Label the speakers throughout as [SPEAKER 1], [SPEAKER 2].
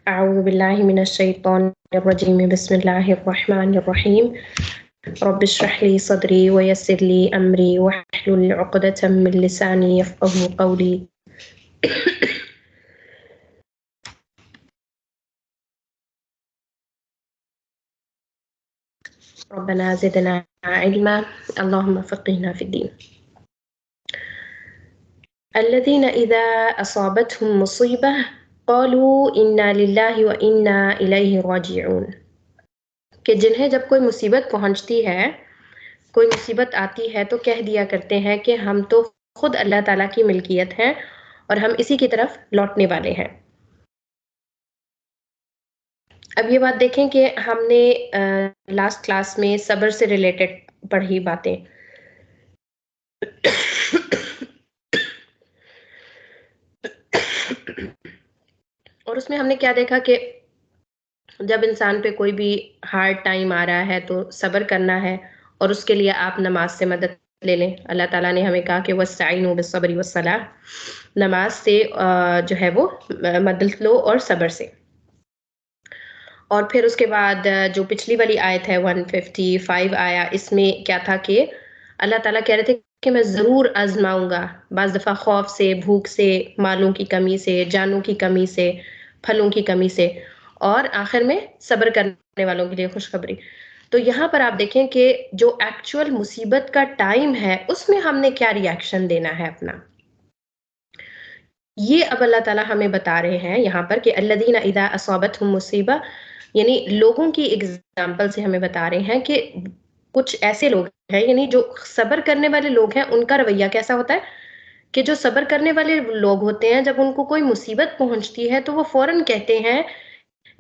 [SPEAKER 1] أعوذ بالله من الشيطان الرجيم بسم الله الرحمن الرحيم رب اشرح لي صدري ويسر لي أمري واحلل عقدة من لساني يفقه قولي ربنا زدنا علما اللهم فقهنا في الدين الذين إذا أصابتهم مصيبة قالوا إنا لله وإنا إليه راجعون کہ جنہیں جب کوئی مصیبت پہنچتی ہے، کوئی مصیبت آتی ہے تو کہہ دیا کرتے ہیں کہ ہم تو خود اللہ تعالیٰ کی ملکیت ہیں اور ہم اسی کی طرف لوٹنے والے ہیں۔ اب یہ بات دیکھیں کہ ہم نے لاسٹ کلاس میں صبر سے ریلیٹڈ پڑھی باتیں، اور اس میں ہم نے کیا دیکھا کہ جب انسان پہ کوئی بھی ہارڈ ٹائم آ رہا ہے تو صبر کرنا ہے، اور اس کے لیے آپ نماز سے مدد لے لیں۔ اللہ تعالیٰ نے ہمیں کہا کہ وَاسْتَعِینُوا بِالصَّبْرِ وَالصَّلَاةِ، نماز سے جو ہے وہ مدد لو اور صبر سے۔ اور پھر اس کے بعد جو پچھلی والی آیت ہے 155 آیا، اس میں کیا تھا کہ اللہ تعالیٰ کہہ رہے تھے کہ میں ضرور آزماؤں گا، بعض دفعہ خوف سے، بھوک سے، مالوں کی کمی سے، جانوں کی کمی سے، پھلوں کی کمی سے، اور آخر میں صبر کرنے والوں کے لیے خوشخبری۔ تو یہاں پر آپ دیکھیں کہ جو ایکچوئل مصیبت کا ٹائم ہے اس میں ہم نے کیا ری ایکشن دینا ہے اپنا، یہ اب اللہ تعالیٰ ہمیں بتا رہے ہیں یہاں پر کہ الذین اذا اصابتہم مصیبہ، یعنی لوگوں کی اگزامپل سے ہمیں بتا رہے ہیں کہ کچھ ایسے لوگ ہیں، یعنی جو صبر کرنے والے لوگ ہیں ان کا رویہ کیسا ہوتا ہے کہ جو صبر کرنے والے لوگ ہوتے ہیں جب ان کو کوئی مصیبت پہنچتی ہے تو وہ فوراً کہتے ہیں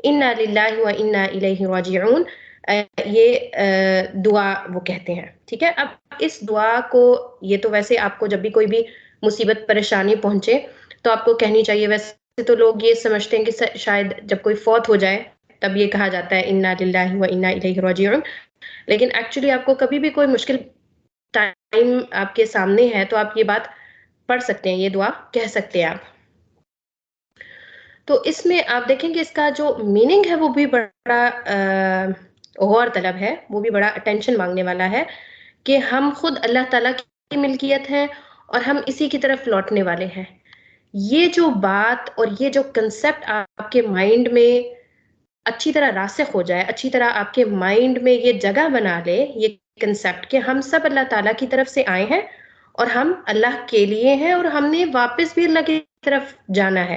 [SPEAKER 1] انا للہ و انا الیہ راجعون، یہ دعا وہ کہتے ہیں، ٹھیک ہے۔ اب اس دعا کو، یہ تو ویسے آپ کو جب بھی کوئی بھی مصیبت پریشانی پہنچے تو آپ کو کہنی چاہیے، ویسے تو لوگ یہ سمجھتے ہیں کہ شاید جب کوئی فوت ہو جائے تب یہ کہا جاتا ہے انا للہ و انا الیہ راجعون، لیکن ایکچولی آپ کو کبھی بھی کوئی مشکل ٹائم آپ کے سامنے ہے تو آپ یہ بات پڑھ سکتے ہیں، یہ دعا کہہ سکتے ہیں آپ۔ تو اس میں آپ دیکھیں کہ اس کا جو میننگ ہے وہ بھی بڑا غور طلب ہے، وہ بھی بڑا اٹینشن مانگنے والا ہے کہ ہم خود اللہ تعالیٰ کی ملکیت ہیں اور ہم اسی کی طرف لوٹنے والے ہیں۔ یہ جو بات اور یہ جو کنسپٹ آپ کے مائنڈ میں اچھی طرح راسخ ہو جائے، اچھی طرح آپ کے مائنڈ میں یہ جگہ بنا لے، یہ کنسپٹ کہ ہم سب اللہ تعالیٰ کی طرف سے آئے ہیں اور ہم اللہ کے لیے ہیں اور ہم نے واپس بھی اللہ کی طرف جانا ہے،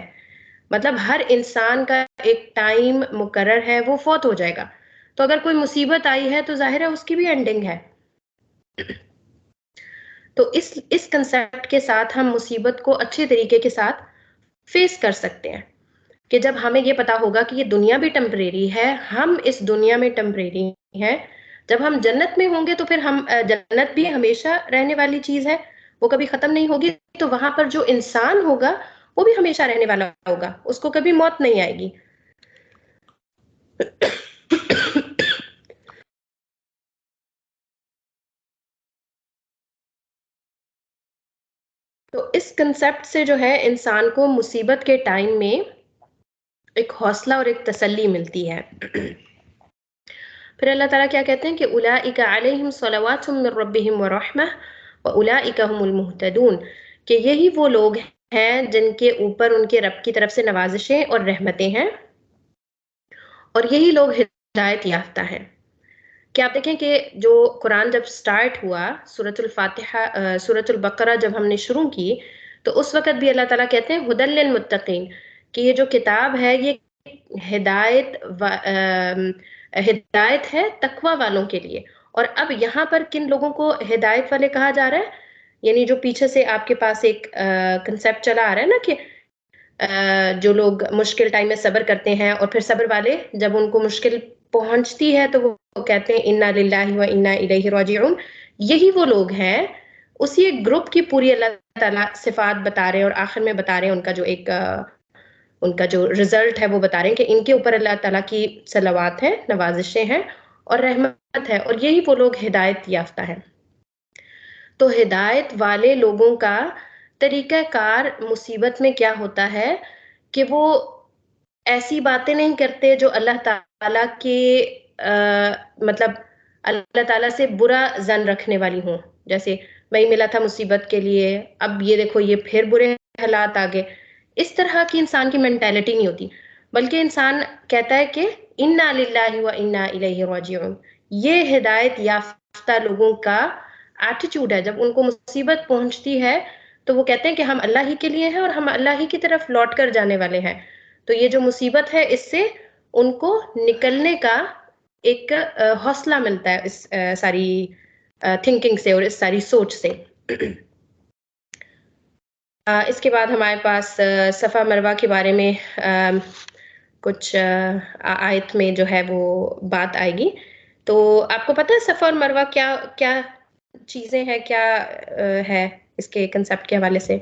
[SPEAKER 1] مطلب ہر انسان کا ایک ٹائم مقرر ہے، وہ فوت ہو جائے گا، تو اگر کوئی مصیبت آئی ہے تو ظاہر ہے اس کی بھی اینڈنگ ہے۔ تو اس کنسپٹ کے ساتھ ہم مصیبت کو اچھے طریقے کے ساتھ فیس کر سکتے ہیں کہ جب ہمیں یہ پتا ہوگا کہ یہ دنیا بھی ٹیمپریری ہے، ہم اس دنیا میں ٹیمپریری ہیں، جب ہم جنت میں ہوں گے تو پھر ہم جنت بھی ہمیشہ رہنے والی چیز ہے، وہ کبھی ختم نہیں ہوگی، تو وہاں پر جو انسان ہوگا وہ بھی ہمیشہ رہنے والا ہوگا، اس کو کبھی موت نہیں آئے گی۔ تو اس کنسپٹ سے جو ہے انسان کو مصیبت کے ٹائم میں ایک حوصلہ اور ایک تسلی ملتی ہے۔ پھر اللہ تعالیٰ کیا کہتے ہیں کہ اولئک علیہم صلوات من ربہم ورحمہ واولئک هم المہتدون، کہ یہی وہ لوگ ہیں جن کے اوپر ان کے رب کی طرف سے نوازشیں اور رحمتیں ہیں، اور یہی لوگ ہدایت یافتہ ہیں۔ کہ آپ دیکھیں کہ جو قرآن جب سٹارٹ ہوا، سورۃ الفاتحہ، سورۃ البقرہ جب ہم نے شروع کی تو اس وقت بھی اللہ تعالیٰ کہتے ہیں ھدی للمتقین، کہ یہ جو کتاب ہے یہ ہدایت ہے تقوی والوں کے لیے۔ اور اب یہاں پر کن لوگوں کو ہدایت والے کہا جا رہا ہے؟ یعنی جو پیچھے سے آپ کے پاس ایک کنسپٹ چلا آ رہا ہے نا کہ جو لوگ مشکل ٹائم میں صبر کرتے ہیں، اور پھر صبر والے جب ان کو مشکل پہنچتی ہے تو وہ کہتے ہیں انا للہ و انا الیہ راجعون، یہی وہ لوگ ہیں، اسی ایک گروپ کی پوری اللہ تعالیٰ صفات بتا رہے ہیں، اور آخر میں بتا رہے ہیں ان کا جو ایک ان کا جو رزلٹ ہے وہ بتا رہے ہیں کہ ان کے اوپر اللہ تعالیٰ کی صلوات ہیں، نوازشیں ہیں اور رحمت ہے، اور یہی وہ لوگ ہدایت یافتہ ہیں۔ تو ہدایت والے لوگوں کا طریقہ کار مصیبت میں کیا ہوتا ہے کہ وہ ایسی باتیں نہیں کرتے جو اللہ تعالیٰ کے مطلب اللہ تعالیٰ سے برا زن رکھنے والی ہوں، جیسے بھائی ملا تھا مصیبت کے لیے، اب یہ دیکھو یہ پھر برے حالات آگے. اس طرح کی انسان کی مینٹیلٹی نہیں ہوتی، بلکہ انسان کہتا ہے کہ انا للہ و انا الیہ راجعون. یہ ہدایت یافتہ لوگوں کا ایٹیچیوڈ ہے. جب ان کو مصیبت پہنچتی ہے تو وہ کہتے ہیں کہ ہم اللہ ہی کے لیے ہیں اور ہم اللہ ہی کی طرف لوٹ کر جانے والے ہیں. تو یہ جو مصیبت ہے اس سے ان کو نکلنے کا ایک حوصلہ ملتا ہے اس ساری تھنکنگ سے اور اس ساری سوچ سے. اس کے بعد ہمارے پاس صفا مروہ کے بارے میں کچھ آیت میں جو ہے وہ بات آئے گی. تو آپ کو پتہ ہے صفا اور مروہ کیا کیا چیزیں ہیں، کیا ہے اس کے کنسپٹ کے حوالے سے؟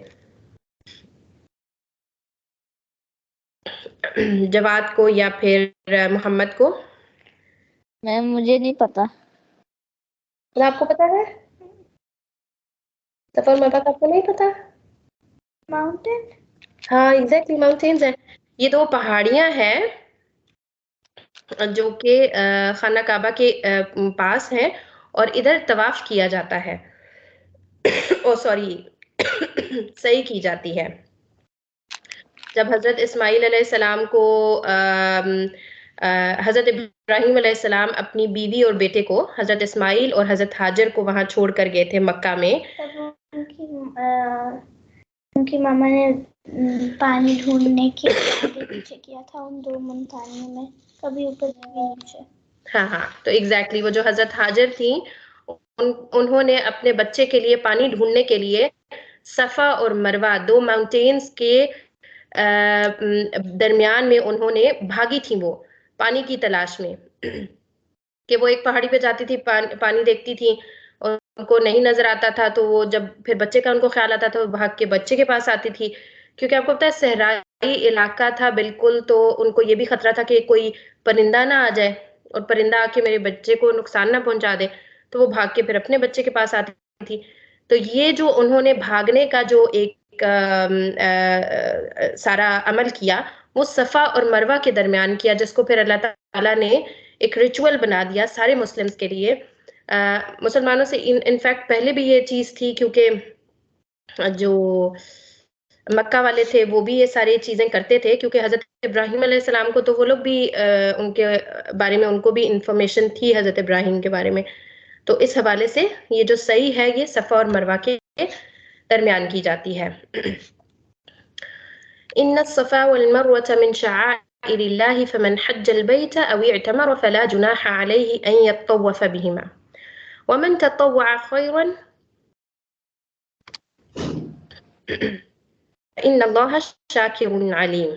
[SPEAKER 1] جواد کو یا پھر محمد کو؟
[SPEAKER 2] میم مجھے نہیں پتا.
[SPEAKER 1] آپ کو پتا ہے صفا اور مروہ کا؟ آپ کو نہیں پتا؟
[SPEAKER 2] ماؤنٹین.
[SPEAKER 1] ہاں ایگزیکٹلی، ماؤنٹینز ہیں. یہ دو پہاڑیاں ہیں جو کہ خانہ کعبہ کے پاس ہیں اور ادھر طواف کیا جاتا ہے. او سوری صحیح کی جاتی ہے. جب حضرت اسماعیل علیہ السلام کو حضرت ابراہیم علیہ السلام اپنی بیوی اور بیٹے کو، حضرت اسماعیل اور حضرت ہاجر کو وہاں چھوڑ کر گئے تھے مکہ میں.
[SPEAKER 2] ان کی ماما نے پانی ڈھونڈنے کے آگے پیچھے کیا تھا ان دو منتانیوں میں، کبھی اوپر کبھی نیچے.
[SPEAKER 1] ہاں ہاں، تو ایگزیکٹلی وہ جو حضرت ہاجر تھیں انہوں نے اپنے بچے کے لیے پانی ڈھونڈنے کے لیے صفا اور مروہ دو ماؤنٹینز کے درمیان میں انہوں نے بھاگی تھیں وہ پانی کی تلاش میں. کہ وہ ایک پہاڑی پہ جاتی تھی، پانی دیکھتی تھی اور ان کو نہیں نظر آتا تھا، تو وہ جب پھر بچے کا ان کو خیال آتا تھا وہ بھاگ کے بچے کے پاس آتی تھی. کیونکہ آپ کو پتا ہے صحرائی علاقہ تھا بالکل، تو ان کو یہ بھی خطرہ تھا کہ کوئی پرندہ نہ آ جائے اور پرندہ آ کے میرے بچے کو نقصان نہ پہنچا دے، تو وہ بھاگ کے پھر اپنے بچے کے پاس آتی تھی. تو یہ جو انہوں نے بھاگنے کا جو ایک سارا عمل کیا وہ صفا اور مروہ کے درمیان کیا، جس کو پھر اللہ تعالیٰ نے ایک ریچول بنا دیا سارے مسلمز کے لیے. مسلمانوں سے انفیکٹ پہلے بھی یہ چیز تھی، کیونکہ جو مکہ والے تھے وہ بھی یہ ساری چیزیں کرتے تھے، کیونکہ حضرت ابراہیم علیہ السلام کو تو وہ لوگ بھی ان کے بارے میں ان کو بھی انفارمیشن تھی حضرت ابراہیم کے بارے میں. تو اس حوالے سے یہ جو صحیح ہے یہ صفا اور مروہ کے درمیان کی جاتی ہے. ان الصفا والمروة من شعائر الله فمن حج البيت او اعتمر فلا جناح عليه ان يطوف بهما ومن تطوع خيرا ان اللہ شاکر علیم.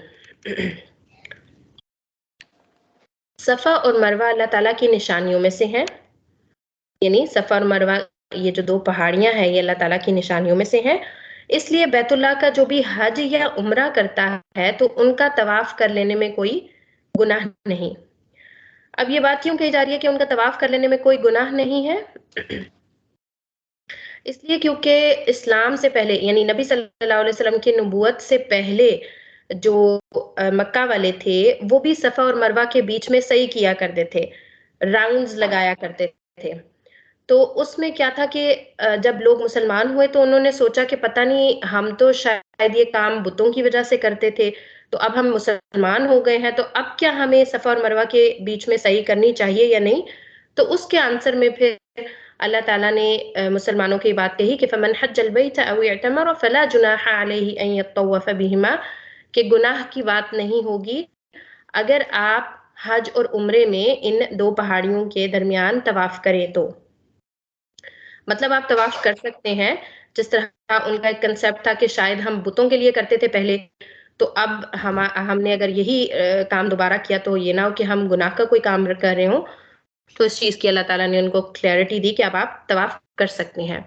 [SPEAKER 1] صفا اور مروہ اللہ تعالیٰ کی نشانیوں میں سے ہیں، یعنی صفا اور مروہ یہ جو دو پہاڑیاں ہیں یہ اللہ تعالیٰ کی نشانیوں میں سے ہیں. اس لیے بیت اللہ کا جو بھی حج یا عمرہ کرتا ہے تو ان کا طواف کر لینے میں کوئی گناہ نہیں. اب یہ بات کیوں کہی جا رہی ہے کہ ان کا طواف کر لینے میں کوئی گناہ نہیں ہے؟ اس لیے کیونکہ اسلام سے پہلے یعنی نبی صلی اللہ علیہ وسلم کی نبوت سے پہلے جو مکہ والے تھے وہ بھی صفا اور مروہ کے بیچ میں سعی کیا کرتے تھے، راؤنڈز لگایا کرتے تھے. تو اس میں کیا تھا کہ جب لوگ مسلمان ہوئے تو انہوں نے سوچا کہ پتہ نہیں ہم تو شاید یہ کام بتوں کی وجہ سے کرتے تھے، تو اب ہم مسلمان ہو گئے ہیں تو اب کیا ہمیں صفا اور مروہ کے بیچ میں سعی کرنی چاہیے یا نہیں؟ تو اس کے آنسر میں پھر اللہ تعالیٰ نے مسلمانوں کی بات کہی کہ فمن حج البیت او اعتمر فلا جناح علیہ ان یطوف بہما، کہ گناہ کی بات نہیں ہوگی اگر آپ حج اور عمرے میں ان دو پہاڑیوں کے درمیان طواف کریں. تو مطلب آپ طواف کر سکتے ہیں، جس طرح ان کا ایک کنسپٹ تھا کہ شاید ہم بتوں کے لیے کرتے تھے پہلے، تو اب ہم نے اگر یہی کام دوبارہ کیا تو یہ نہ ہو کہ ہم گناہ کا کوئی کام کر رہے ہوں. تو اس چیز کی اللہ تعالیٰ نے ان کو کلیئرٹی دی کہ اب آپ طواف کر سکتے ہیں.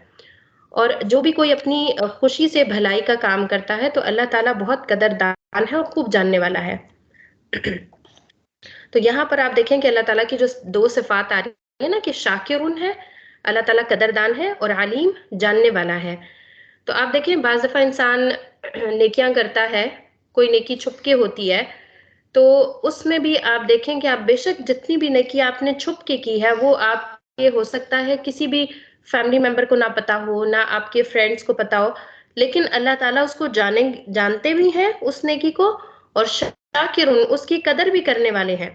[SPEAKER 1] اور جو بھی کوئی اپنی خوشی سے بھلائی کا کام کرتا ہے تو اللہ تعالیٰ بہت قدردان ہے اور خوب جاننے والا ہے. تو یہاں پر آپ دیکھیں کہ اللہ تعالیٰ کی جو دو صفات آ رہی ہے نا، کہ شاکرون ہے اللہ تعالیٰ قدردان ہے اور علیم جاننے والا ہے. تو آپ دیکھیں بعض دفعہ انسان نیکیاں کرتا ہے، کوئی نیکی چھپ کے ہوتی ہے تو اس میں بھی آپ دیکھیں کہ آپ بے شک جتنی بھی نیکی آپ نے چھپ کے کی ہے وہ آپ یہ ہو سکتا ہے کسی بھی فیملی ممبر کو نہ پتا ہو، نہ آپ کے فرینڈس کو پتا ہو، لیکن اللہ تعالیٰ اس کو جانتے بھی ہیں اس نیکی کو، اور شاکرون اس کی قدر بھی کرنے والے ہیں.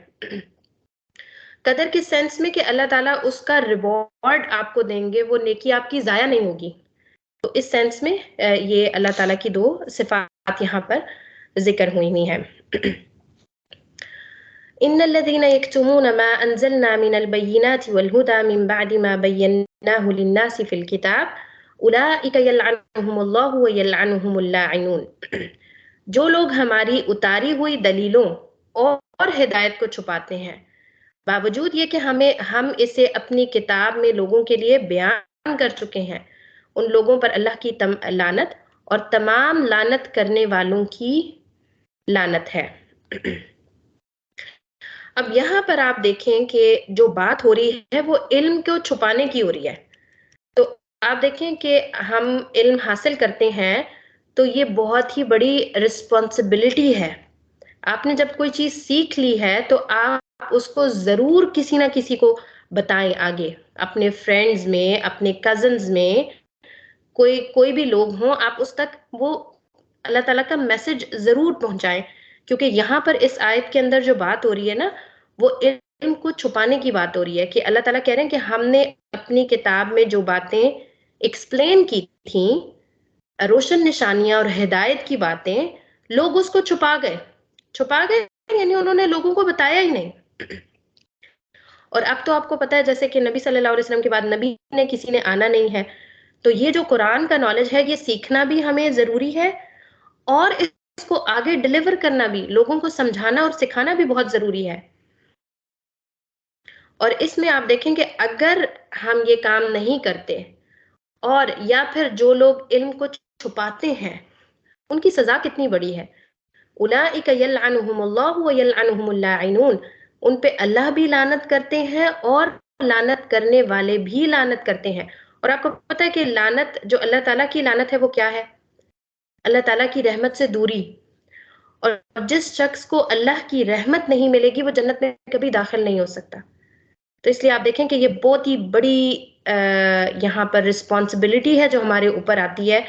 [SPEAKER 1] قدر کے سینس میں کہ اللہ تعالیٰ اس کا ریوارڈ آپ کو دیں گے، وہ نیکی آپ کی ضائع نہیں ہوگی. تو اس سینس میں یہ اللہ تعالیٰ کی دو صفات یہاں پر ذکر ہوئی ہیں. ان الذين يكتمون ما انزلنا من البينات والهدى من بعد ما بيناه للناس في الكتاب اولئك يلعنهم الله ويلعنهم اللاعنون. جو لوگ ہماری اتاری ہوئی دلیلوں اور ہدایت کو چھپاتے ہیں باوجود یہ کہ ہم اسے اپنی کتاب میں لوگوں کے لیے بیان کر چکے ہیں، ان لوگوں پر اللہ کی لعنت اور تمام لعنت کرنے والوں کی لعنت ہے. اب یہاں پر آپ دیکھیں کہ جو بات ہو رہی ہے وہ علم کو چھپانے کی ہو رہی ہے. تو آپ دیکھیں کہ ہم علم حاصل کرتے ہیں تو یہ بہت ہی بڑی رسپانسبلٹی ہے. آپ نے جب کوئی چیز سیکھ لی ہے تو آپ اس کو ضرور کسی نہ کسی کو بتائیں آگے، اپنے فرینڈز میں، اپنے کزنز میں، کوئی بھی لوگ ہوں، آپ اس تک وہ اللہ تعالیٰ کا میسج ضرور پہنچائیں. کیونکہ یہاں پر اس آیت کے اندر جو بات ہو رہی ہے نا وہ علم کو چھپانے کی بات ہو رہی ہے، کہ اللہ تعالیٰ کہہ رہے ہیں کہ ہم نے اپنی کتاب میں جو باتیں ایکسپلین کی تھیں، روشن نشانیاں اور ہدایت کی باتیں، لوگ اس کو چھپا گئے یعنی انہوں نے لوگوں کو بتایا ہی نہیں. اور اب تو آپ کو پتا ہے جیسے کہ نبی صلی اللہ علیہ وسلم کے بعد نبی نے کسی نے آنا نہیں ہے، تو یہ جو قرآن کا نالج ہے یہ سیکھنا بھی ہمیں ضروری ہے، اور اس کو آگے ڈیلیور کرنا بھی، لوگوں کو سمجھانا اور سکھانا بھی بہت ضروری ہے. اور اس میں آپ دیکھیں کہ اگر ہم یہ کام نہیں کرتے، اور یا پھر جو لوگ علم کو چھپاتے ہیں، ان کی سزا کتنی بڑی ہے. اولئک یلعنہم اللہ ویلعنہم اللاعنون، ان پہ اللہ بھی لعنت کرتے ہیں اور لعنت کرنے والے بھی لعنت کرتے ہیں. اور آپ کو پتہ ہے کہ لعنت جو اللہ تعالیٰ کی لعنت ہے وہ کیا ہے؟ اللہ تعالیٰ کی رحمت سے دوری. اور جس شخص کو اللہ کی رحمت نہیں ملے گی وہ جنت میں کبھی داخل نہیں ہو سکتا. تو اس لیے آپ دیکھیں کہ یہ بہت ہی بڑی یہاں پر رسپانسبلٹی ہے جو ہمارے اوپر آتی ہے،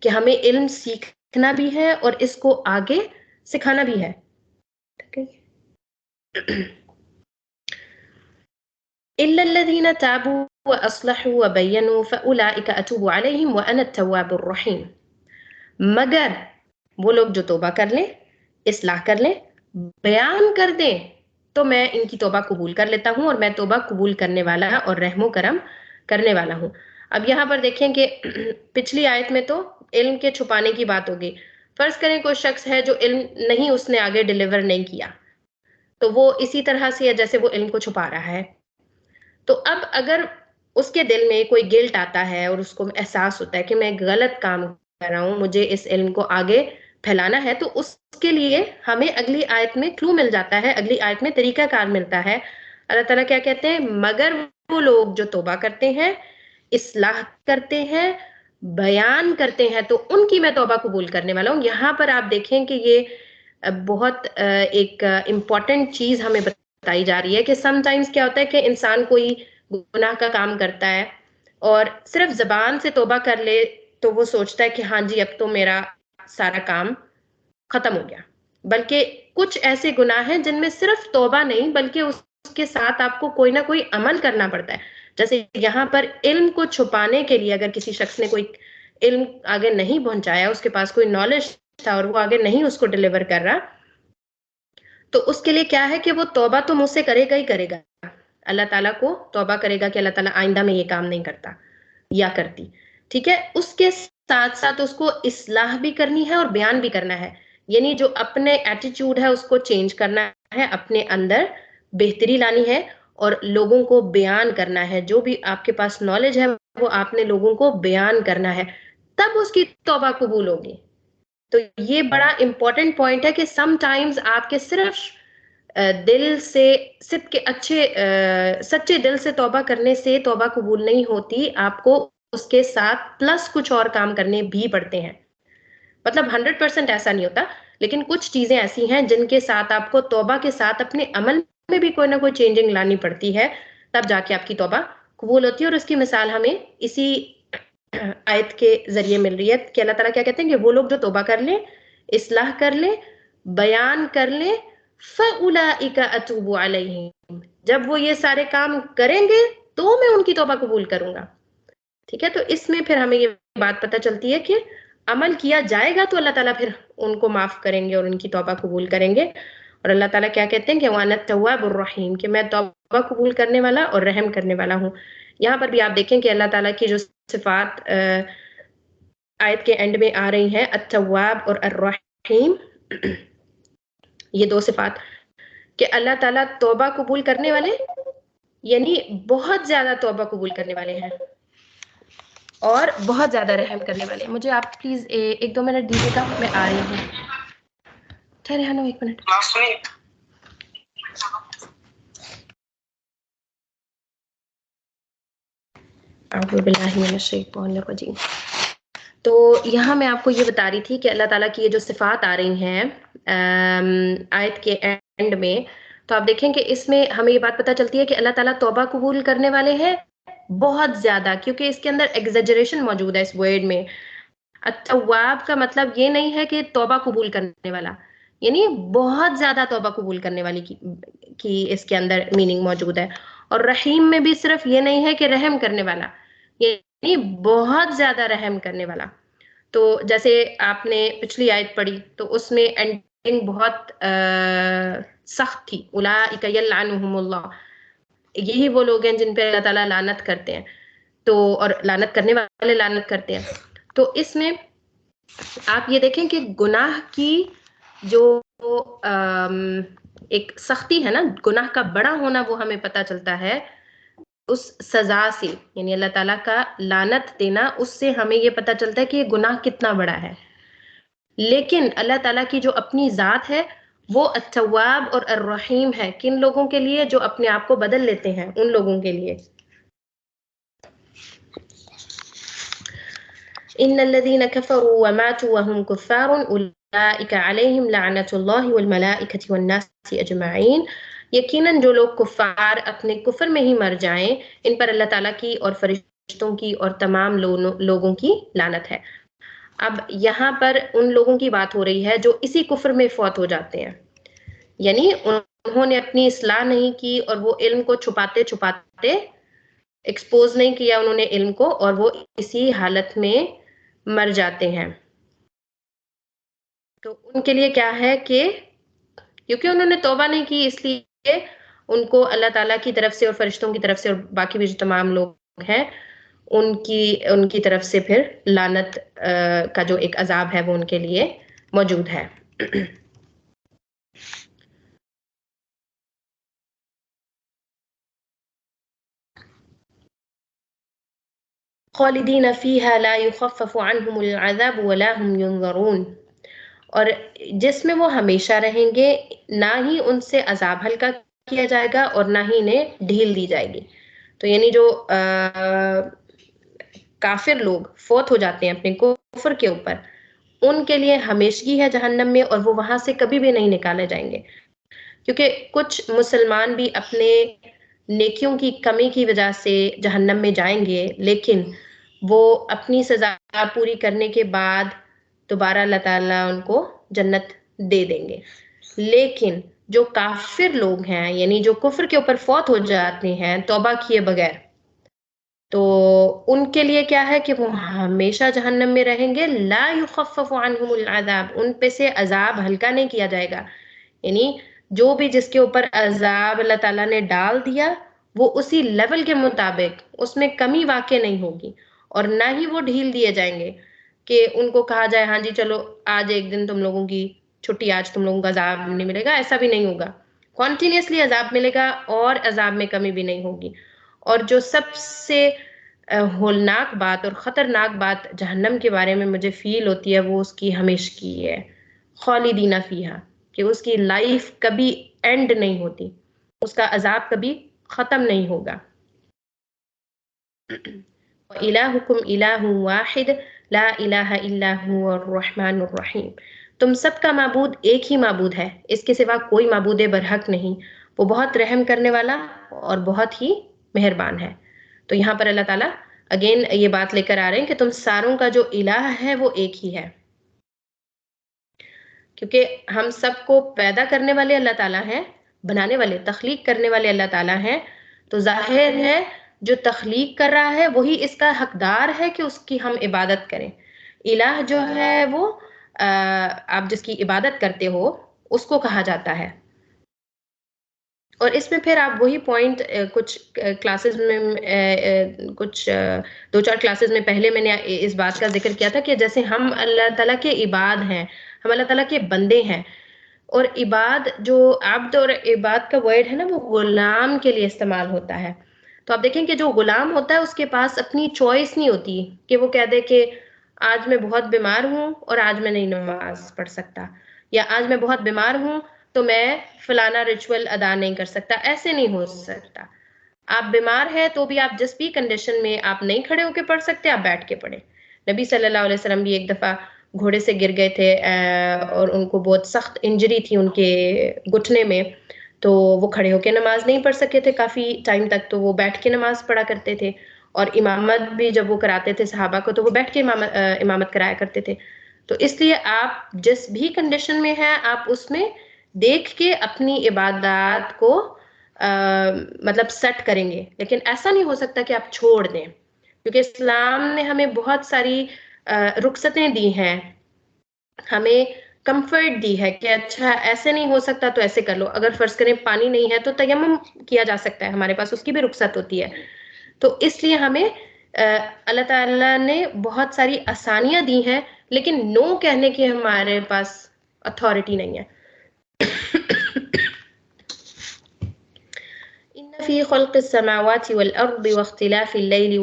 [SPEAKER 1] کہ ہمیں علم سیکھنا بھی ہے اور اس کو آگے سکھانا بھی ہے. إِلَّا الَّذِينَ تَابُوا وَأَصْلَحُوا وَبَيَّنُوا فَأُولَئِكَ أَتُوبُ عَلَيْهِمْ وَأَنَا التَّوَّابُ الرَّحِيمُ. مگر وہ لوگ جو توبہ کر لیں، اصلاح کر لیں، بیان کر دیں، تو میں ان کی توبہ قبول کر لیتا ہوں، اور میں توبہ قبول کرنے والا اور رحم و کرم کرنے والا ہوں. اب یہاں پر دیکھیں کہ پچھلی آیت میں تو علم کے چھپانے کی بات ہوگی. فرض کریں کوئی شخص ہے جو علم نہیں اس نے آگے ڈیلیور نہیں کیا، تو وہ اسی طرح سے ہے جیسے وہ علم کو چھپا رہا ہے. تو اب اگر اس کے دل میں کوئی گلٹ آتا ہے اور اس کو احساس ہوتا ہے کہ میں غلط کام کر رہا ہوں، مجھے اس علم کو آگے پھیلانا ہے، تو اس کے لیے ہمیں اگلی آیت میں کلو مل جاتا ہے، اگلی آیت میں طریقہ کار ملتا ہے. اللہ تعالیٰ کیا کہتے ہیں؟ مگر وہ لوگ جو توبہ کرتے ہیں، اصلاح کرتے ہیں، بیان کرتے ہیں، تو ان کی میں توبہ قبول کرنے والا ہوں. یہاں پر آپ دیکھیں کہ یہ بہت ایک امپورٹنٹ چیز ہمیں بتائی جا رہی ہے کہ سم ٹائمز کیا ہوتا ہے کہ انسان کوئی گناہ کا کام کرتا ہے اور صرف زبان سے توبہ کر لے تو وہ سوچتا ہے کہ ہاں جی اب تو میرا سارا کام ختم ہو گیا. بلکہ کچھ ایسے گناہ ہیں جن میں صرف توبہ نہیں بلکہ اس کے ساتھ آپ کو کوئی نہ کوئی عمل کرنا پڑتا ہے. جیسے یہاں پر علم کو چھپانے کے لیے اگر کسی شخص نے کوئی علم آگے نہیں پہنچایا، اس کے پاس کوئی نالج تھا اور وہ آگے نہیں اس کو ڈیلیور کر رہا، تو اس کے لیے کیا ہے کہ وہ توبہ تو مجھ سے کرے گا ہی کرے گا. اللہ تعالیٰ کو توبہ کرے گا کہ اللہ تعالیٰ آئندہ میں یہ کام نہیں کرتا یا کرتی. ٹھیک ہے، اس کے ساتھ ساتھ اس کو اصلاح بھی کرنی ہے اور بیان بھی کرنا ہے. یعنی جو اپنے ایٹیٹیوڈ ہے اس کو چینج کرنا ہے، اپنے اندر بہتری لانی ہے اور لوگوں کو بیان کرنا ہے. جو بھی آپ کے پاس نالج ہے وہ آپ نے لوگوں کو بیان کرنا ہے، تب اس کی توبہ قبول ہوگی. تو یہ بڑا امپورٹنٹ پوائنٹ ہے کہ سم ٹائمز آپ کے صرف دل سے صدق کے سچے دل سے توبہ کرنے سے توبہ قبول نہیں ہوتی، آپ کو اس کے ساتھ پلس کچھ اور کام کرنے بھی پڑتے ہیں. مطلب 100% ایسا نہیں ہوتا، لیکن کچھ چیزیں ایسی ہیں جن کے ساتھ آپ کو توبہ کے ساتھ اپنے عمل میں بھی کوئی نہ کوئی چینجنگ لانی پڑتی ہے، تب جا کے آپ کی توبہ قبول ہوتی ہے. اور اس کی مثال ہمیں اسی آیت کے ذریعے مل رہی ہے کہ اللہ تعالیٰ کیا کہتے ہیں کہ وہ لوگ جو توبہ کر لیں، اصلاح کر لیں، بیان کر لیں، فَأُولَئِكَ أَتُوبُ عَلَيْهِمْ، جب وہ یہ سارے کام کریں گے تو میں ان کی توبہ قبول کروں گا. ٹھیک ہے، تو اس میں پھر ہمیں یہ بات پتہ چلتی ہے کہ عمل کیا جائے گا تو اللہ تعالیٰ پھر ان کو معاف کریں گے اور ان کی توبہ قبول کریں گے. اور اللہ تعالیٰ کیا کہتے ہیں کہ وَأَنَا التَّوَّابُ الرَّحِيمُ، کہ میں توبہ قبول کرنے والا اور رحم کرنے والا ہوں. یہاں پر بھی آپ دیکھیں کہ اللہ تعالیٰ کی جو صفات آیت کے اینڈ میں آ رہی ہیں، التواب اور الرحیم، یہ دو صفات، کہ اللہ تعالیٰ توبہ قبول کرنے والے یعنی بہت زیادہ توبہ قبول کرنے والے ہیں اور بہت زیادہ رحم کرنے والے ہیں. مجھے آپ پلیز 1-2 منٹ دیجیے گا، میں آ رہی ہوں. ٹھہرے ہانو 1 منٹ. اعوذ باللہ من الشیطان الرجیم. تو یہاں میں آپ کو یہ بتا رہی تھی کہ اللہ تعالیٰ کی یہ جو صفات آ رہی ہیں آیت کے اینڈ میں، تو آپ دیکھیں کہ اس میں ہمیں یہ بات پتہ چلتی ہے کہ اللہ تعالیٰ توبہ قبول کرنے والے ہیں بہت زیادہ، کیونکہ اس کے اندر ایگزیجریشن موجود ہے اس ورڈ میں. التواب کا مطلب یہ نہیں ہے کہ توبہ قبول کرنے والا، یعنی بہت زیادہ توبہ قبول کرنے والی کی اس کے اندر میننگ موجود ہے. اور رحیم میں بھی صرف یہ نہیں ہے کہ رحم کرنے والا، یعنی بہت زیادہ رحم کرنے والا. تو جیسے آپ نے پچھلی آیت پڑھی تو اس میں اینڈنگ بہت سخت تھی، اولئک یلعنہم اللہ، یہی وہ لوگ ہیں جن پہ اللہ تعالیٰ لعنت کرتے ہیں، تو اور لعنت کرنے والے لعنت کرتے ہیں. تو اس میں آپ یہ دیکھیں کہ گناہ کی جو ایک سختی ہے نا، گناہ کا بڑا ہونا، وہ ہمیں پتہ چلتا ہے اس سزا سے، یعنی اللہ تعالیٰ کا لعنت دینا، اس سے ہمیں یہ پتہ چلتا ہے کہ یہ گناہ کتنا بڑا ہے. لیکن اللہ تعالیٰ کی جو اپنی ذات ہے وہ التواب اور الرحیم ہے. کن لوگوں کے لیے؟ جو اپنے آپ کو بدل لیتے ہیں، ان لوگوں کے لیے. ان الذين كفروا وماتوا وهم كفار اولئك عليهم لعنة الله والملائكة والناس اجمعین، یقیناً جو لوگ کفار اپنے کفر میں ہی مر جائیں، ان پر اللہ تعالیٰ کی اور فرشتوں کی اور تمام لوگوں کی لعنت ہے. اب یہاں پر ان لوگوں کی بات ہو رہی ہے جو اسی کفر میں فوت ہو جاتے ہیں، یعنی انہوں نے اپنی اصلاح نہیں کی اور وہ علم کو چھپاتے چھپاتے ایکسپوز نہیں کیا انہوں نے علم کو، اور وہ اسی حالت میں مر جاتے ہیں. تو ان کے لیے کیا ہے کہ کیونکہ انہوں نے توبہ نہیں کی، اس لیے ان کو اللہ تعالیٰ کی طرف سے اور فرشتوں کی طرف سے اور باقی بھی جو تمام لوگ ہیں ان کی طرف سے پھر لعنت کا جو ایک عذاب ہے وہ ان کے لیے موجود ہے. خالدین فیہا لا یخفف عنہم العذاب ولا هم ینظرون، اور جس میں وہ ہمیشہ رہیں گے، نہ ہی ان سے عذاب ہلکا کیا جائے گا اور نہ ہی انہیں ڈھیل دی جائے گی. تو یعنی جو کافر لوگ فوت ہو جاتے ہیں اپنے کفر کے اوپر، ان کے لیے ہمیشگی ہے جہنم میں، اور وہ وہاں سے کبھی بھی نہیں نکالے جائیں گے. کیونکہ کچھ مسلمان بھی اپنے نیکیوں کی کمی کی وجہ سے جہنم میں جائیں گے، لیکن وہ اپنی سزا پوری کرنے کے بعد دوبارہ اللہ تعالیٰ ان کو جنت دے دیں گے. لیکن جو کافر لوگ ہیں، یعنی جو کفر کے اوپر فوت ہو جاتے ہیں توبہ کیے بغیر، تو ان کے لیے کیا ہے کہ وہ ہمیشہ جہنم میں رہیں گے. لا یخفف عنہم العذاب، ان پہ سے عذاب ہلکا نہیں کیا جائے گا، یعنی جو بھی جس کے اوپر عذاب اللہ تعالیٰ نے ڈال دیا وہ اسی لیول کے مطابق، اس میں کمی واقع نہیں ہوگی، اور نہ ہی وہ ڈھیل دیے جائیں گے کہ ان کو کہا جائے ہاں جی چلو آج ایک دن تم لوگوں کی چھٹی، آج تم لوگوں کا عذاب نہیں ملے گا. ایسا بھی نہیں ہوگا، کنٹینیوسلی عذاب ملے گا اور عذاب میں کمی بھی نہیں ہوگی. اور جو سب سے ہولناک بات اور خطرناک بات جہنم کے بارے میں مجھے فیل ہوتی ہے وہ اس کی ہمیشگی ہے، خالدین فیہا، کہ اس کی لائف کبھی اینڈ نہیں ہوتی، اس کا عذاب کبھی ختم نہیں ہوگا. وَإِلَٰهُكُمْ إِلَٰهٌ وَاحِدٌ لَا إِلَٰهَ إِلَّا هُوَ الرَّحْمَٰنُ الرَّحِيمُ. تم سب کا معبود ایک ہی معبود ہے، اس کے سوا کوئی معبود برحق نہیں، وہ بہت رحم کرنے والا اور بہت ہی مہربان ہے۔ تو یہاں پر اللہ تعالیٰ اگین یہ بات لے کر آ رہے ہیں کہ تم ساروں کا جو الہ ہے وہ ایک ہی ہے، کیونکہ ہم سب کو پیدا کرنے والے اللہ تعالیٰ ہیں، بنانے والے، تخلیق کرنے والے اللہ تعالیٰ ہیں، تو ظاہر ہے جو تخلیق کر رہا ہے وہی اس کا حقدار ہے کہ اس کی ہم عبادت کریں۔ الہ جو ہے وہ آپ جس کی عبادت کرتے ہو اس کو کہا جاتا ہے۔ اور اس میں پھر آپ وہی پوائنٹ کچھ کلاسز میں کچھ 2-4 کلاسز میں پہلے میں نے اس بات کا ذکر کیا تھا کہ جیسے ہم اللہ تعالیٰ کے عباد ہیں، ہم اللہ تعالیٰ کے بندے ہیں، اور عباد جو عبد اور عباد کا ورڈ ہے نا وہ غلام کے لیے استعمال ہوتا ہے۔ تو آپ دیکھیں کہ جو غلام ہوتا ہے اس کے پاس اپنی چوائس نہیں ہوتی کہ وہ کہہ دے کہ آج میں بہت بیمار ہوں اور آج میں نہیں نماز پڑھ سکتا، یا آج میں بہت بیمار ہوں تو میں فلانا ریچول ادا نہیں کر سکتا، ایسے نہیں ہو سکتا۔ آپ بیمار ہیں تو بھی آپ جس بھی کنڈیشن میں آپ نہیں کھڑے ہو کے پڑھ سکتے، آپ بیٹھ کے پڑھیں۔ نبی صلی اللہ علیہ وسلم بھی ایک دفعہ گھوڑے سے گر گئے تھے اور ان کو بہت سخت انجری تھی ان کے گھٹنے میں، تو وہ کھڑے ہو کے نماز نہیں پڑھ سکے تھے کافی ٹائم تک، تو وہ بیٹھ کے نماز پڑھا کرتے تھے، اور امامت بھی جب وہ کراتے تھے صحابہ کو تو وہ بیٹھ کے امامت کرایا کرتے تھے۔ تو اس لیے آپ جس بھی کنڈیشن میں ہیں آپ اس میں دیکھ کے اپنی عبادات کو مطلب سیٹ کریں گے، لیکن ایسا نہیں ہو سکتا کہ آپ چھوڑ دیں، کیونکہ اسلام نے ہمیں بہت ساری رخصتیں دی ہیں، ہمیں کمفرٹ دی ہے کہ اچھا ایسے نہیں ہو سکتا تو ایسے کر لو، اگر فرض کریں پانی نہیں ہے تو تیمم کیا جا سکتا ہے، ہمارے پاس اس کی بھی رخصت ہوتی ہے۔ تو اس لیے ہمیں اللہ تعالیٰ نے بہت ساری آسانیاں دی ہیں، لیکن نو کہنے کی ہمارے پاس اتھارٹی نہیں ہے۔ إن في خلق السماوات والأرض واختلاف الليل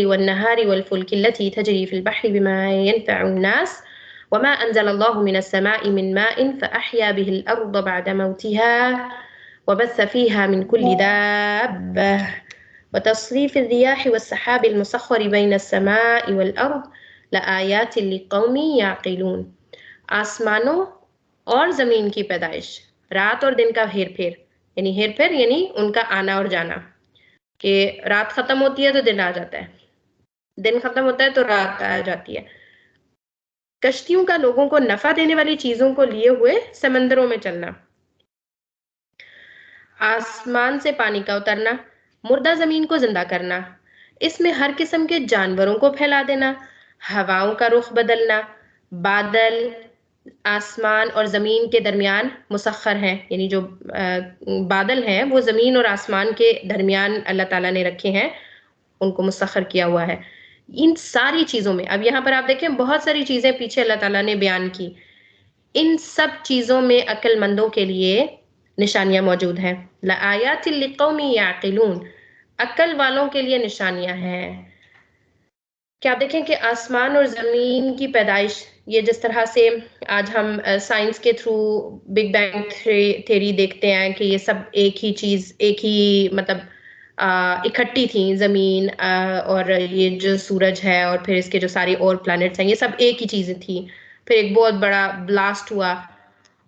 [SPEAKER 1] والنهار والفلك التي تجري في البحر بما ينفع الناس وما أنزل الله من السماء من ماء فأحيا به الأرض بعد موتها وبث فيها من كل دابة وتصريف الرياح والسحاب المسخر بين السماء والأرض لآيات لقوم يعقلون۔ آسمانوں اور زمین کی پیدائش، رات اور دن کا ہیر پھیر، یعنی ہیر پھیر یعنی ان کا آنا اور جانا، کہ رات ختم ہوتی ہے تو دن آ جاتا ہے، دن ختم ہوتا ہے تو رات آ جاتی ہے، کشتیوں کا لوگوں کو نفع دینے والی چیزوں کو لیے ہوئے سمندروں میں چلنا، آسمان سے پانی کا اترنا، مردہ زمین کو زندہ کرنا، اس میں ہر قسم کے جانوروں کو پھیلا دینا، ہواؤں کا رخ بدلنا، بادل آسمان اور زمین کے درمیان مسخر ہیں، یعنی جو بادل ہیں وہ زمین اور آسمان کے درمیان اللہ تعالیٰ نے رکھے ہیں، ان کو مسخر کیا ہوا ہے۔ ان ساری چیزوں میں اب یہاں پر آپ دیکھیں بہت ساری چیزیں پیچھے اللہ تعالیٰ نے بیان کی، ان سب چیزوں میں عقل مندوں کے لیے نشانیاں موجود ہیں۔ لآیات لقوم یعقلون، عقل والوں کے لیے نشانیاں ہیں۔ کیا آپ دیکھیں کہ آسمان اور زمین کی پیدائش، یہ جس طرح سے آج ہم سائنس کے تھرو بگ بینگ تھیوری دیکھتے ہیں کہ یہ سب ایک ہی چیز، ایک ہی مطلب اکٹھی تھیں، زمین اور یہ جو سورج ہے اور پھر اس کے جو سارے اور پلانٹس ہیں یہ سب ایک ہی چیزیں تھیں، پھر ایک بہت بڑا بلاسٹ ہوا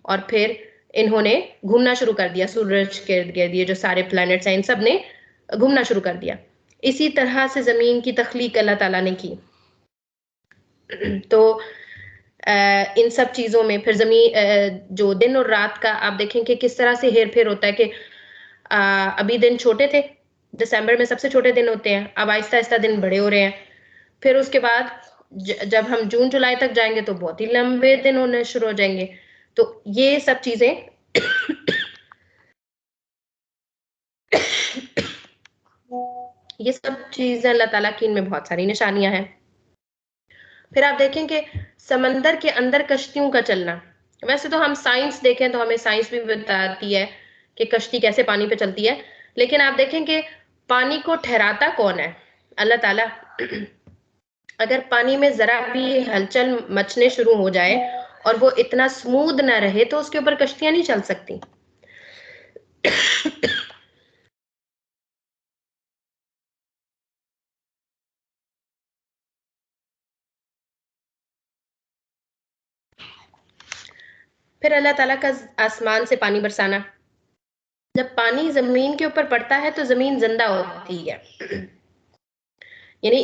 [SPEAKER 1] اور پھر انہوں نے گھومنا شروع کر دیا سورج کے ارد گرد، یہ جو سارے پلانٹس ہیں ان سب نے گھومنا شروع کر دیا۔ اسی طرح سے زمین کی تخلیق اللہ تعالیٰ نے کی۔ تو ان سب چیزوں میں پھر زمین جو دن اور رات کا آپ دیکھیں کہ کس طرح سے ہیر پھیر ہوتا ہے، کہ ابھی دن چھوٹے تھے، دسمبر میں سب سے چھوٹے دن ہوتے ہیں، اب آہستہ آہستہ دن بڑے ہو رہے ہیں، پھر اس کے بعد جب ہم جون جولائی تک جائیں گے تو بہت ہی لمبے دن ہونے شروع ہو جائیں گے۔ تو یہ سب چیزیں یہ سب چیزیں اللہ تعالیٰ کی ان میں بہت ساری نشانیاں ہیں۔ پھر آپ دیکھیں کہ سمندر کے اندر کشتیوں کا چلنا، ویسے تو ہم سائنس دیکھیں تو ہمیں سائنس بھی بتاتی ہے کہ کشتی کیسے پانی پہ چلتی ہے، لیکن آپ دیکھیں کہ پانی کو ٹھہراتا کون ہے؟ اللہ تعالیٰ۔ اگر پانی میں ذرا بھی ہلچل مچنے شروع ہو جائے اور وہ اتنا سمودھ نہ رہے تو اس کے اوپر کشتیاں نہیں چل سکتی۔ پھر اللہ تعالیٰ کا آسمان سے پانی برسانا. جب پانی زمین کے اوپر پڑتا ہے تو زمین زندہ ہوتی ہے. یعنی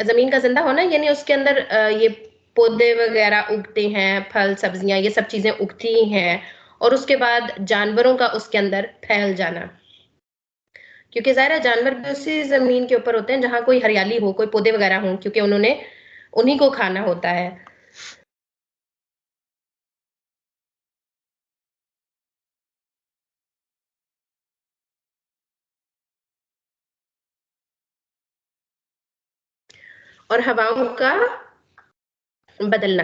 [SPEAKER 1] زمین کا زندہ ہونا یعنی اس کے اندر یہ پودے وغیرہ اگتے ہیں, پھل سبزیاں یہ سب چیزیں اگتی ہیں, اور اس کے بعد جانوروں کا اس کے اندر پھیل جانا, کیونکہ ظاہر جانور بھی اسی زمین کے اوپر ہوتے ہیں جہاں کوئی ہریالی ہو, کوئی پودے وغیرہ ہوں, کیونکہ انہوں نے انہی کو کھانا ہوتا ہے. اور ہواؤں کا بدلنا,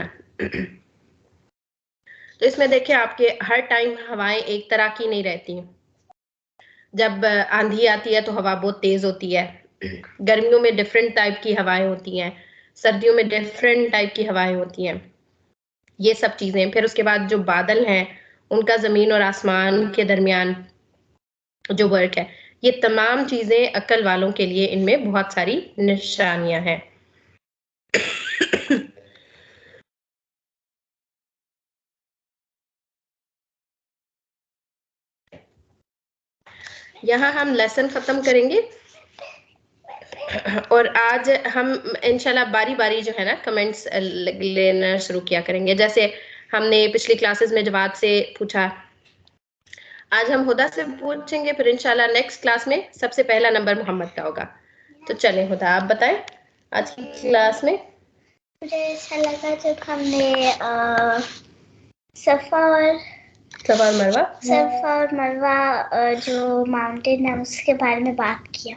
[SPEAKER 1] تو اس میں دیکھیں آپ کے ہر ٹائم ہوائیں ایک طرح کی نہیں رہتی. جب آندھی آتی ہے تو ہوا بہت تیز ہوتی ہے, گرمیوں میں ڈفرینٹ ٹائپ کی ہوائیں ہوتی ہیں, سردیوں میں ڈفرینٹ ٹائپ کی ہوائیں ہوتی ہیں, یہ سب چیزیں. پھر اس کے بعد جو بادل ہیں ان کا زمین اور آسمان کے درمیان جو ورک ہے, یہ تمام چیزیں عقل والوں کے لیے ان میں بہت ساری نشانیاں ہیں. یہاں ہم لیسن ختم کریں گے, اور آج ہم انشاءاللہ باری باری جو ہے نا کمنٹس لینا شروع کیا کریں گے. جیسے ہم نے پچھلی کلاسز میں جواد سے پوچھا, آج ہم ہدا سے پوچھیں گے, پھر انشاءاللہ نیکسٹ کلاس میں سب سے پہلا نمبر محمد کا ہوگا. تو چلیں ہدا آپ بتائیں آج کی کلاس میں.
[SPEAKER 2] مجھے اچھا لگا جب ہم نے صفا اور مروہ جو ماؤنٹین ہے اس کے بارے میں بات کیا.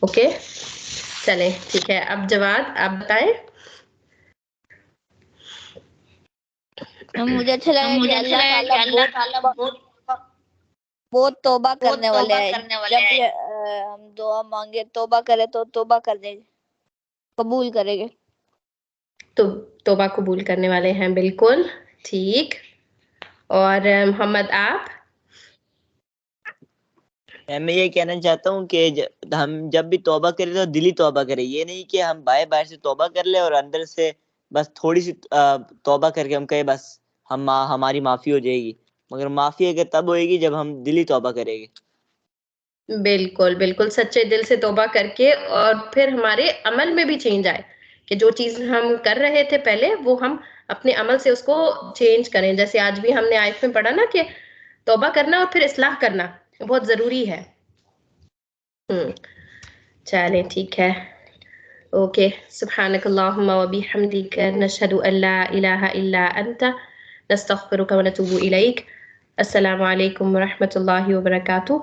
[SPEAKER 1] اوکے چلیں ٹھیک ہے. اب جواد آپ بتائیں.
[SPEAKER 3] مجھے اچھا لگا کہ اللہ تعالیٰ بہت توبہ کرنے والے ہیں. جب بھی ہم دعا مانگے توبہ کرے تو توبہ کر دے, قبول کرے گے.
[SPEAKER 1] تو توبہ قبول کرنے والے ہیں, بالکل ٹھیک. اور محمد آپ.
[SPEAKER 4] میں یہ کہنا چاہتا ہوں کہ ہم جب بھی توبہ کریں تو دلی توبہ کریں, یہ نہیں کہ ہم باہر سے توبہ کر لیں اور اندر سے بس تھوڑی سی توبہ کر کے ہم کہیں بس ہماری معافی ہو جائے گی. مگر معافی اگر تب ہوئے گی جب ہم دلی توبہ کریں گے.
[SPEAKER 1] بالکل بالکل سچے دل سے توبہ کر کے, اور پھر ہمارے عمل میں بھی چینج آئے کہ جو چیز ہم کر رہے تھے پہلے وہ ہم اپنے عمل سے اس کو چینج کریں. جیسے آج بھی ہم نے آیت میں پڑھا نا کہ توبہ کرنا اور پھر اصلاح کرنا بہت ضروری ہے. چلیں ٹھیک ہے. اوکے سبحانک اللہم و بحمدک نشہد ان لا الہ الا انت نستغفرک و نتوب الیک. السلام علیکم ورحمۃ اللہ وبرکاتہ.